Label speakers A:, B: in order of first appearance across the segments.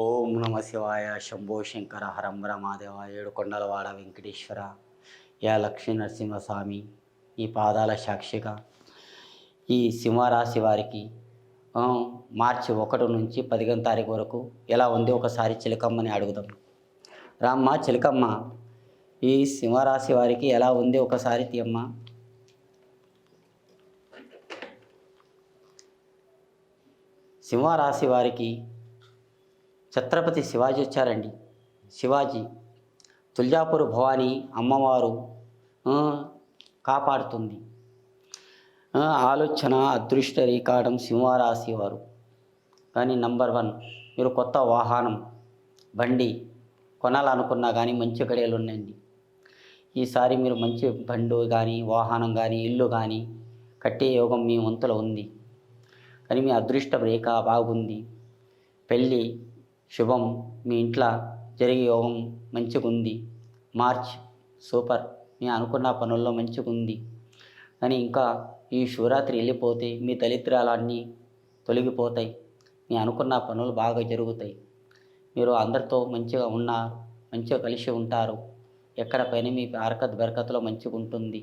A: ఓం నమ శివాయ శంభో శంకర హరంబర మహాదేవ ఏడుకొండలవాడ వెంకటేశ్వర యా లక్ష్మీ నరసింహస్వామి ఈ పాదాల సాక్షిగా ఈ సింహరాశి వారికి ఆ, మార్చి 1 నుంచి 15 తారీఖు వరకు ఎలా ఉంది ఒకసారి చిలకమ్మని అడుగుదాం. రామ్మ చిలకమ్మ, ఈ సింహరాశి వారికి ఎలా ఉంది ఒకసారి తీయమ్మ. సింహరాశి వారికి ఛత్రపతి శివాజీ వచ్చారండి. శివాజీ తుల్జాపూర్ భవానీ అమ్మవారు ఆ, కాపాడుతుంది. ఆలోచన అదృష్ట రీకాడం సింహరాశి వారు. కానీ నంబర్ 1, మీరు కొత్త వాహనం బండి కొనాలనుకున్నా కానీ మంచి గడియలు ఉన్నాయండి. ఈసారి మీరు మంచి బండి కానీ వాహనం కానీ ఇల్లు కానీ కట్టే యోగం మీ వంతులో ఉంది. కానీ మీ అదృష్ట రేఖ బాగుంది. పెళ్ళి శుభం మీ ఇంట్లో జరిగే యోగం మంచిగా ఉంది. మార్చ్ సూపర్, మీ అనుకున్న పనుల్లో మంచిగా ఉంది. కానీ ఇంకా ఈ శివరాత్రి వెళ్ళిపోతే మీ దరిద్రాలన్నీ తొలగిపోతాయి. మీ అనుకున్న పనులు బాగా జరుగుతాయి. మీరు అందరితో మంచిగా ఉన్నారు, మంచిగా కలిసి ఉంటారు. ఎక్కడ పైన మీ హరకత్ బరకత్లో మంచిగా ఉంటుంది.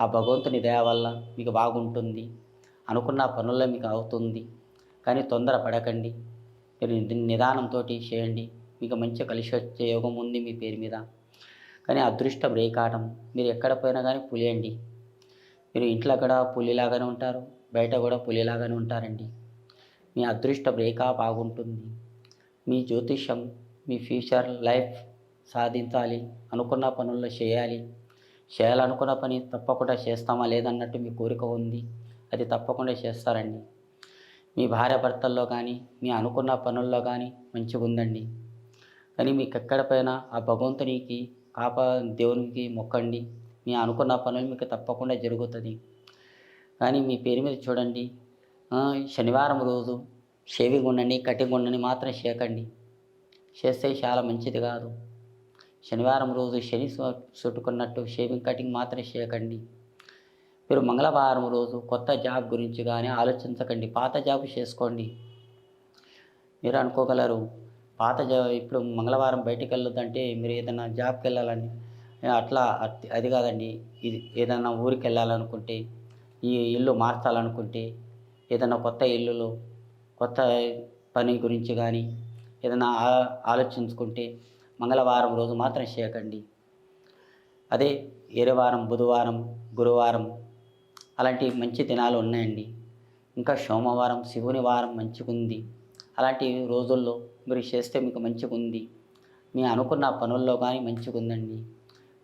A: ఆ భగవంతుని దయ వల్ల మీకు బాగుంటుంది. అనుకున్న పనుల్లో మీకు అవుతుంది. కానీ తొందర పడకండి. మీరు నిదానంతో చేయండి. మీకు మంచిగా కలిసి వచ్చే యోగం ఉంది మీ పేరు మీద. కానీ అదృష్టం రేకాటం, మీరు ఎక్కడ పోయినా కానీ పులియండి. మీరు ఇంట్లో కూడా పులిలాగానే ఉంటారు, బయట కూడా పులిలాగానే ఉంటారండి. మీ అదృష్టం రేఖ బాగుంటుంది. మీ జ్యోతిష్యం మీ ఫ్యూచర్ లైఫ్ సాధించాలి, అనుకున్న పనుల్లో చేయాలనుకున్న పని తప్పకుండా చేస్తామా లేదన్నట్టు మీ కోరిక ఉంది. అది తప్పకుండా చేస్తారండి. మీ భార్యాభర్తల్లో కానీ మీ అనుకున్న పనుల్లో కానీ మంచిగా ఉందండి. కానీ మీకు ఎక్కడ పైన ఆ భగవంతునికి దేవునికి మొక్కండి. మీ అనుకున్న పనులు మీకు తప్పకుండా జరుగుతుంది. కానీ మీ పేరు మీద చూడండి, శనివారం రోజు షేవింగ్ ఉండండి, కటింగ్ ఉండండి మాత్రం చేయకండి. చేస్తే చాలా మంచిది కాదు. శనివారం రోజు శని చుట్టుకున్నట్టు షేవింగ్ కటింగ్ మాత్రం చేయకండి. మీరు మంగళవారం రోజు కొత్త జాబ్ గురించి కానీ ఆలోచించకండి, పాత జాబ్ చేసుకోండి. మీరు అనుకోగలరు, పాత జాబ్ ఇప్పుడు మంగళవారం బయటికి వెళ్ళొద్దంటే మీరు ఏదైనా జాబ్కి వెళ్ళాలని అట్లా అది కాదండి. ఇది ఏదైనా ఊరికి వెళ్ళాలనుకుంటే, ఈ ఇల్లు మార్చాలనుకుంటే, ఏదైనా కొత్త ఇల్లులో కొత్త పని గురించి కానీ ఏదైనా ఆలోచించుకుంటే మంగళవారం రోజు మాత్రం చేయకండి. అదే ఏరవారం, బుధవారం, గురువారం అలాంటి మంచి దినాలు ఉన్నాయండి. ఇంకా సోమవారం శివుని వారం మంచిగుంది. అలాంటి రోజుల్లో మీరు చేస్తే మీకు మంచిగుంది. మీ అనుకున్న పనుల్లో కానీ మంచిగుందండి.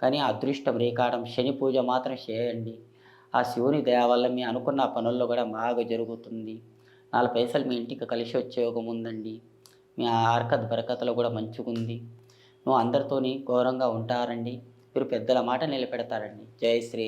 A: కానీ అదృష్టం రేకాటం శని పూజ మాత్రం చేయండి. ఆ శివుని దయ వల్ల మీ అనుకున్న పనుల్లో కూడా బాగా జరుగుతుంది. 4 పైసలు మీ ఇంటికి కలిసి వచ్చే యోగం ఉందండి. మీ హరకత్ బరకత్లో కూడా మంచిగుంది. నువ్వు అందరితోని గౌరవంగా ఉంటారండి. మీరు పెద్దల మాట నిలబెడతారండి. జై శ్రీ